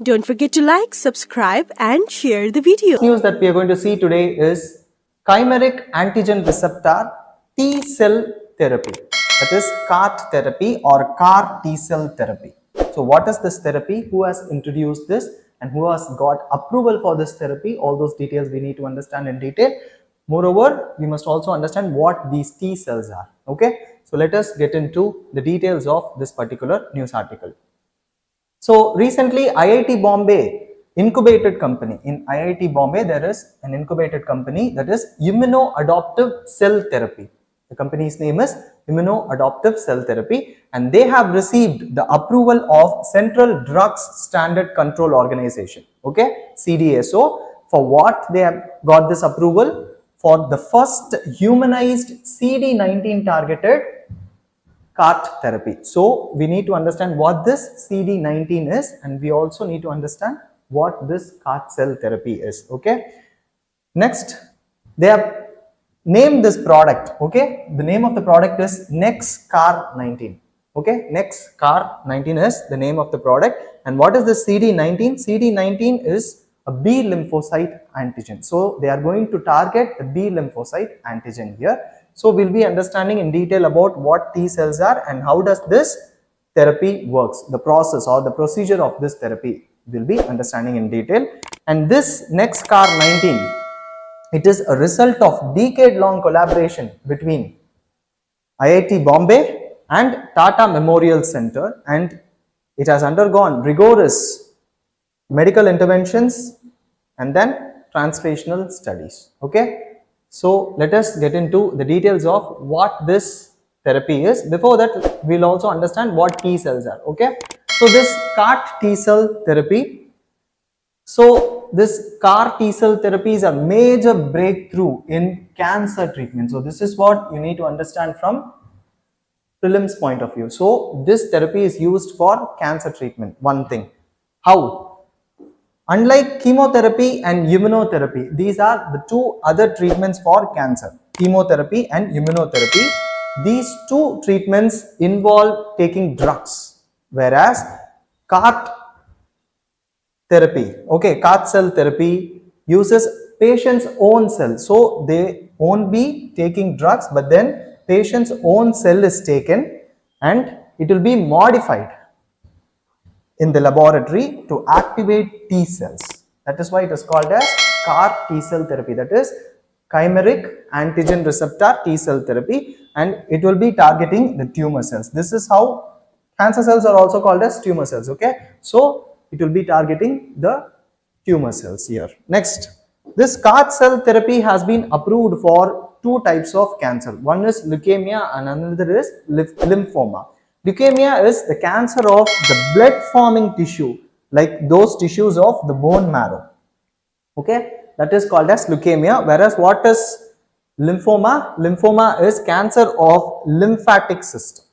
Don't forget to like, subscribe and share the video. News that we are going to see today is chimeric antigen receptor T cell therapy, that is CAR therapy or CAR T cell therapy. So what is this therapy? Who has introduced this and who has got approval for this therapy? All those details we need to understand in detail. Moreover, we must also understand what these T cells are. Okay, so let us get into the details of this particular news article. So recently IIT Bombay incubated company, in IIT Bombay there is an incubated company, that is immuno-adoptive cell therapy. The company's name is immuno-adoptive cell therapy, and they have received the approval of Central Drugs Standard Control Organization, okay, CDSO. For what they have got this approval? For the first humanized CD19 targeted CAR therapy. So we need to understand what this CD19 is, and we also need to understand what this CAR cell therapy is. Okay. Next, they have named this product. Okay. The name of the product is NexCAR19. Okay. NexCAR19 is the name of the product. And what is the CD19? CD19 is a B lymphocyte antigen. So they are going to target the B lymphocyte antigen here. So we'll be understanding in detail about what T cells are and how does this therapy works. The process or the procedure of this therapy we'll be understanding in detail. And this NexCAR19, it is a result of decade-long collaboration between IIT Bombay and Tata Memorial Center, and it has undergone rigorous medical interventions and then translational studies. Okay. So let us get into the details of what this therapy is. Before that, we'll also understand what T cells are. Okay. So this CAR T cell therapy. So this CAR T cell therapy is a major breakthrough in cancer treatment. So this is what you need to understand from prelims point of view. So this therapy is used for cancer treatment. One thing. How? Unlike chemotherapy and immunotherapy, these are the two other treatments for cancer, chemotherapy and immunotherapy. These two treatments involve taking drugs, whereas CAR therapy, okay, CAR cell therapy uses patient's own cells. So they won't be taking drugs, but then patient's own cell is taken and it will be modified in the laboratory to activate T cells. That is why it is called as CAR T cell therapy, that is chimeric antigen receptor T cell therapy, and it will be targeting the tumor cells. This is how cancer cells are also called as tumor cells. Okay, so it will be targeting the tumor cells here. Next, this CAR cell therapy has been approved for two types of cancer. One is leukemia and another is lymphoma. Leukemia is the cancer of the blood forming tissue, like those tissues of the bone marrow. Okay, that is called as leukemia. Whereas what is lymphoma? Lymphoma is cancer of lymphatic system.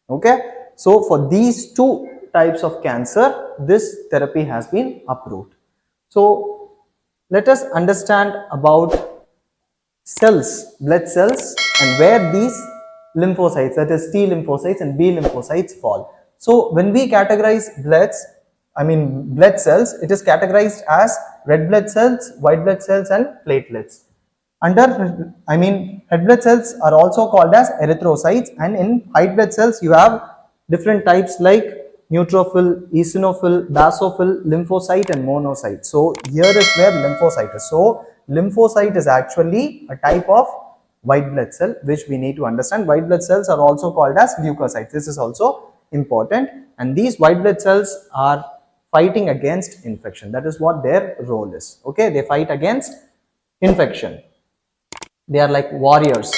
Okay, so for these two types of cancer, this therapy has been approved. So let us understand about cells, blood cells, and where these lymphocytes, that is T lymphocytes and B lymphocytes, fall. So when we categorize blood cells, it is categorized as red blood cells, white blood cells and platelets. Red blood cells are also called as erythrocytes, and in white blood cells you have different types like neutrophil, eosinophil, basophil, lymphocyte and monocyte. So here is where lymphocyte is. So lymphocyte is actually a type of white blood cell which we need to understand. White blood cells are also called as leukocytes. This is also important, and these white blood cells are fighting against infection. That is what their role is. Okay, they fight against infection. They are like warriors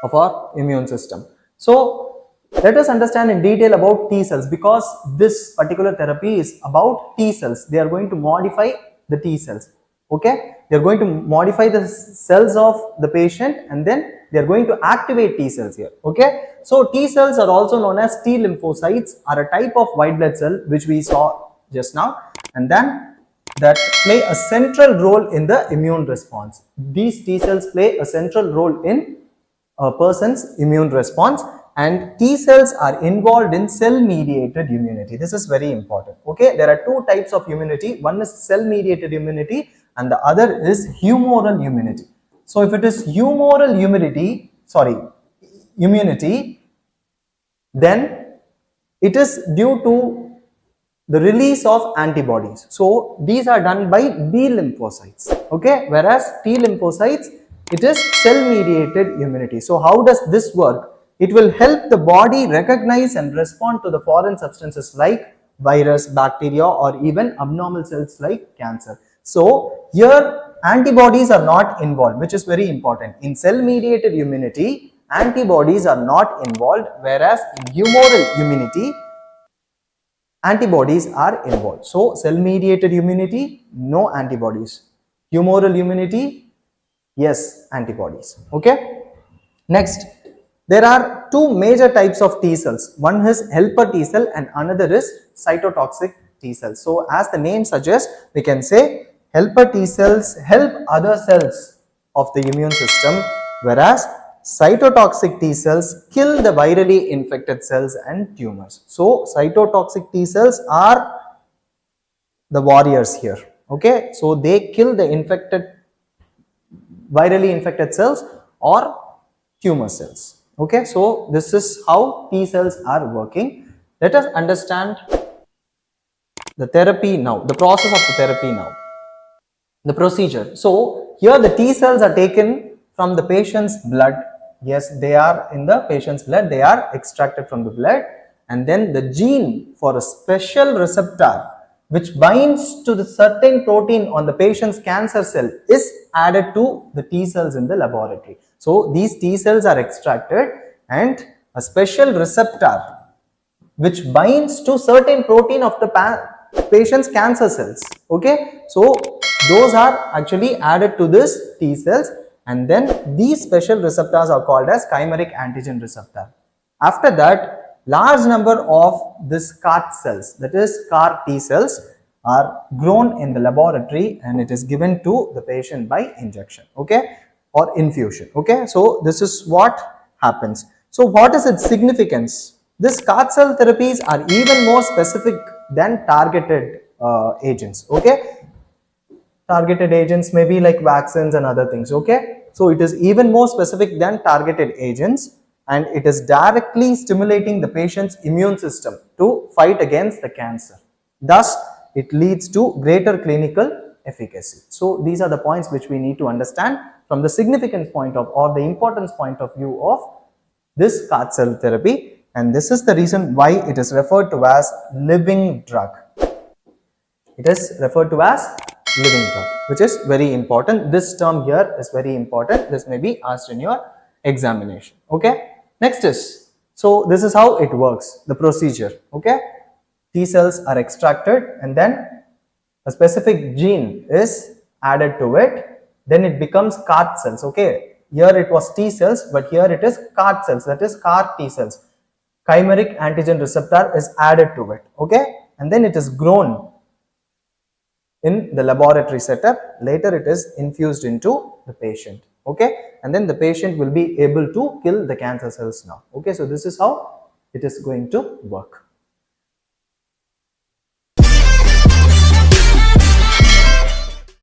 of our immune system. So let us understand in detail about T cells, because this particular therapy is about T cells. They are going to modify the T cells. Okay, they are going to modify the cells of the patient and then they are going to activate T cells here. Okay, so T cells are also known as T lymphocytes, are a type of white blood cell which we saw just now, and then that play a central role in the immune response. These T cells play a central role in a person's immune response, and T cells are involved in cell mediated immunity. This is very important. Okay, there are two types of immunity. One is cell mediated immunity and the other is humoral immunity. So if it is humoral immunity, then it is due to the release of antibodies. So these are done by B lymphocytes. Okay, whereas T lymphocytes, it is cell mediated immunity. So how does this work? It will help the body recognize and respond to the foreign substances like virus, bacteria, or even abnormal cells like cancer. So here antibodies are not involved, which is very important. In cell mediated immunity, antibodies are not involved, whereas in humoral immunity, antibodies are involved. So cell mediated immunity, no antibodies. Humoral immunity, yes, antibodies. Okay. Next, there are two major types of T cells. One is helper T cell and another is cytotoxic T cells. So as the name suggests, we can say helper T cells help other cells of the immune system, whereas cytotoxic T cells kill the virally infected cells and tumors. So cytotoxic T cells are the warriors here. Okay, so they kill the virally infected cells or tumor cells. Okay, so this is how T cells are working. Let us understand the therapy now, the process of the therapy now, the procedure. So here the T cells are taken from the patient's blood. Yes, they are in the patient's blood, they are extracted from the blood, and then the gene for a special receptor which binds to the certain protein on the patient's cancer cell is added to the T cells in the laboratory. So these T cells are extracted and a special receptor which binds to certain protein of the patient's cancer cells. Okay, so those are actually added to this T cells, and then these special receptors are called as chimeric antigen receptor. After that, large number of this CAR cells, that is CAR T cells, are grown in the laboratory and it is given to the patient by injection, okay, or infusion. Okay, so this is what happens. So what is its significance? This CAR cell therapies are even more specific than targeted agents. Okay, targeted agents may be like vaccines and other things. Okay, so it is even more specific than targeted agents, and it is directly stimulating the patient's immune system to fight against the cancer. Thus, it leads to greater clinical efficacy. So these are the points which we need to understand from the significance point of, or the importance point of view of this CAR cell therapy, and this is the reason why it is referred to as living drug. It is referred to as living drug, which is very important. This term here is very important. This may be asked in your examination. Okay, next is, so this is how it works, the procedure. Okay, T cells are extracted and then a specific gene is added to it, then it becomes CAR cells. Okay, here it was T cells, but here it is CAR cells, that is CAR T cells. Chimeric antigen receptor is added to it. Okay, and then it is grown in the laboratory setup. Later it is infused into the patient. Okay, and then the patient will be able to kill the cancer cells now. Okay, so this is how it is going to work.